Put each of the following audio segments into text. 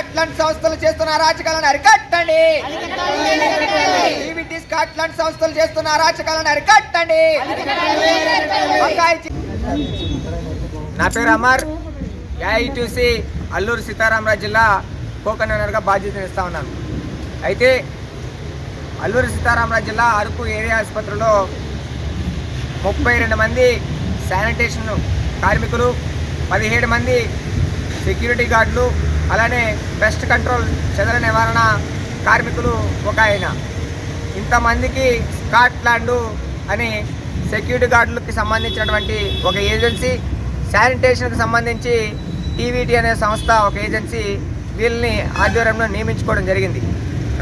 Scotland సంస్థలు చేస్తున్న అరాచకాలను అరికట్టండి. TVT Scotland సంస్థలు చేస్తున్న అరాచకాలను అరికట్టండి. నా పేరు అమర్, ఏఐటీసీ అల్లూరు సీతారామరాజు జిల్లా కోకనగర్గా బాధ్యతను ఇస్తా ఉన్నాను. అయితే అల్లూరు సీతారామరాజు జిల్లా అరకు ఏరియా ఆసుపత్రిలో 32 మంది శానిటేషన్ కార్మికులు, 17 మంది సెక్యూరిటీ గార్డులు, అలానే పెస్ట్ కంట్రోల్ చెదల నివారణ కార్మికులు ఒక ఆయన. ఇంతమందికి స్కాట్లాండ్ అని సెక్యూరిటీ గార్డులకి సంబంధించినటువంటి ఒక ఏజెన్సీ, శానిటేషన్కి సంబంధించి టీవీటీ అనే సంస్థ ఒక ఏజెన్సీ, వీళ్ళని ఆధ్వర్యంలో నియమించుకోవడం జరిగింది.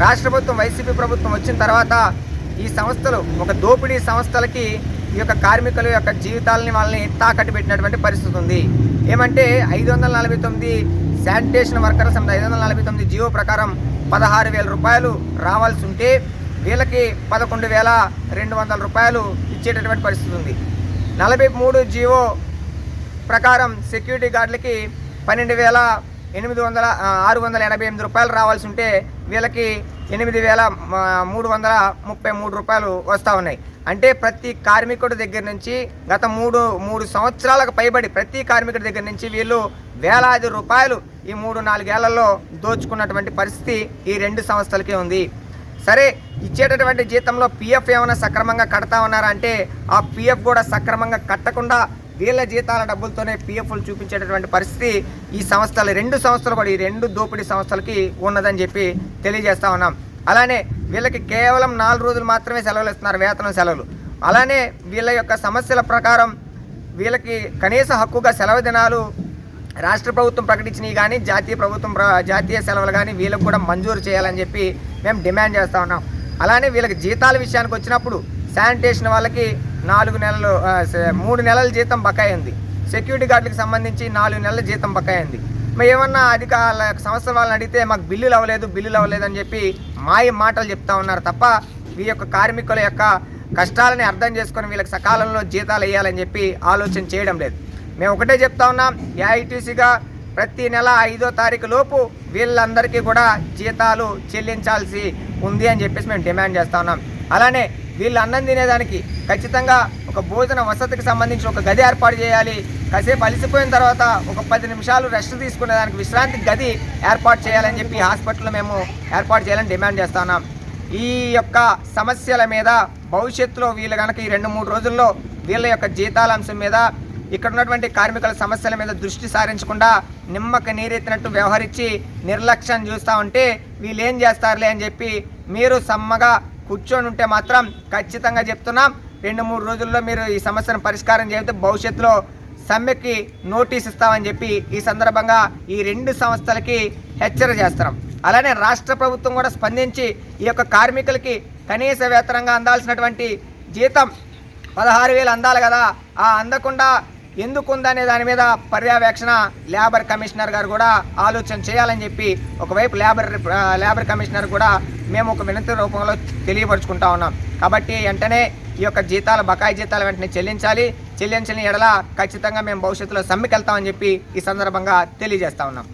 రాష్ట్ర ప్రభుత్వం వైసీపీ ప్రభుత్వం వచ్చిన తర్వాత ఈ సంస్థలు ఒక దోపిడీ సంస్థలకి ఈ యొక్క కార్మికుల యొక్క జీవితాలని వాళ్ళని తాకట్టు పెట్టినటువంటి పరిస్థితి ఉంది. ఏమంటే 549 శానిటేషన్ వర్కర్స్ 549 జీవో ప్రకారం 16,000 రూపాయలు రావాల్సి ఉంటే వీళ్ళకి 11,200 రూపాయలు ఇచ్చేటటువంటి పరిస్థితి ఉంది. 43 జీవో ప్రకారం సెక్యూరిటీ గార్డులకి 12,688 రూపాయలు రావాల్సి ఉంటే వీళ్ళకి 8,333 రూపాయలు వస్తూ ఉన్నాయి. అంటే ప్రతి కార్మికుడి దగ్గర నుంచి గత మూడు సంవత్సరాలకు పైబడి ప్రతి కార్మికుడి దగ్గర నుంచి వీళ్ళు వేలాది రూపాయలు ఈ 3-4 ఏళ్లలో దోచుకున్నటువంటి పరిస్థితి ఈ 2 సంస్థలకే ఉంది. సరే, ఇచ్చేటటువంటి జీతంలో పిఎఫ్ ఏమైనా సక్రమంగా కడతా ఉన్నారా అంటే ఆ పిఎఫ్ కూడా సక్రమంగా కట్టకుండా వీళ్ళ జీతాల డబ్బులతోనే పిఎఫ్లు చూపించేటటువంటి పరిస్థితి ఈ సంస్థలు 2 సంస్థలు కూడా ఈ 2 దోపిడీ సంస్థలకి ఉన్నదని చెప్పి తెలియజేస్తా ఉన్నాం. అలానే వీళ్ళకి కేవలం 4 రోజులు మాత్రమే సెలవులు ఇస్తున్నారు, వేతనం సెలవులు. అలానే వీళ్ళ యొక్క సమస్యల ప్రకారం వీళ్ళకి కనీస హక్కుగా సెలవు దినాలు రాష్ట్ర ప్రభుత్వం ప్రకటించినవి కానీ జాతీయ సెలవులు కానీ వీళ్ళకి కూడా మంజూరు చేయాలని చెప్పి మేము డిమాండ్ చేస్తూ ఉన్నాం. అలానే వీళ్ళకి జీతాల విషయానికి వచ్చినప్పుడు శానిటేషన్ వాళ్ళకి 3 నెలల జీతం బకాయి ఉంది. సెక్యూరిటీ గార్డులకు సంబంధించి 4 నెలల జీతం బకాయి ఉంది. మరి ఏమన్నా సంస్థల వాళ్ళని అడిగితే మాకు బిల్లులు అవ్వలేదు అని చెప్పి మాటలు చెప్తా ఉన్నారు తప్ప ఈ యొక్క కార్మికుల యొక్క కష్టాలని అర్థం చేసుకొని వీళ్ళకి సకాలంలో జీతాలు వేయాలని చెప్పి ఆలోచన చేయడం లేదు. మేము ఒకటే చెప్తా ఉన్నాం, ఏఐటీసీగా ప్రతి నెల 5వ తారీఖు లోపు వీళ్ళందరికీ కూడా జీతాలు చెల్లించాల్సి ఉంది అని చెప్పేసి మేము డిమాండ్ చేస్తూ ఉన్నాం. అలానే వీళ్ళు అన్నం తినేదానికి ఖచ్చితంగా ఒక భోజన వసతికి సంబంధించి ఒక గది ఏర్పాటు చేయాలి. కాసేపు అలసిపోయిన తర్వాత ఒక 10 నిమిషాలు రెస్ట్ తీసుకునేదానికి విశ్రాంతి గది ఏర్పాటు చేయాలని చెప్పి హాస్పిటల్లో మేము ఏర్పాటు చేయాలని డిమాండ్ చేస్తా ఉన్నాం. ఈ యొక్క సమస్యల మీద భవిష్యత్తులో వీళ్ళు కనుక ఈ 2-3 రోజుల్లో వీళ్ళ యొక్క జీతాల అంశం మీద ఇక్కడ ఉన్నటువంటి కార్మికుల సమస్యల మీద దృష్టి సారించకుండా నిమ్మక నీరెత్తినట్టు వ్యవహరించి నిర్లక్ష్యం చూస్తూ ఉంటే వీళ్ళు ఏం చేస్తారులే అని చెప్పి మీరు సమ్మగా కూర్చొని ఉంటే మాత్రం ఖచ్చితంగా చెప్తున్నాం, 2-3 రోజుల్లో మీరు ఈ సమస్యను పరిష్కారం చేస్తే భవిష్యత్తులో సమ్మెకి నోటీస్ ఇస్తామని చెప్పి ఈ సందర్భంగా ఈ 2 సంస్థలకి హెచ్చరిక చేస్తున్నాం. అలానే రాష్ట్ర ప్రభుత్వం కూడా స్పందించి ఈ యొక్క కార్మికులకి కనీస వేతనంగా అందాల్సినటువంటి జీతం 16,000 అందాలి కదా, ఆ అందకుండా ఎందుకుందనే దాని మీద పర్యవేక్షణ లేబర్ కమిషనర్ గారు కూడా ఆలోచన చేయాలని చెప్పి ఒకవైపు లేబర్ కమిషనర్ కూడా మేము ఒక వినతి రూపంలో తెలియపరుచుకుంటా ఉన్నాం. కాబట్టి వెంటనే ఈ యొక్క బకాయి జీతాలు వెంటనే చెల్లించని ఎడల ఖచ్చితంగా మేము భవిష్యత్తులో సమ్మెకి వెళ్తామని చెప్పి ఈ సందర్భంగా తెలియజేస్తా ఉన్నాం.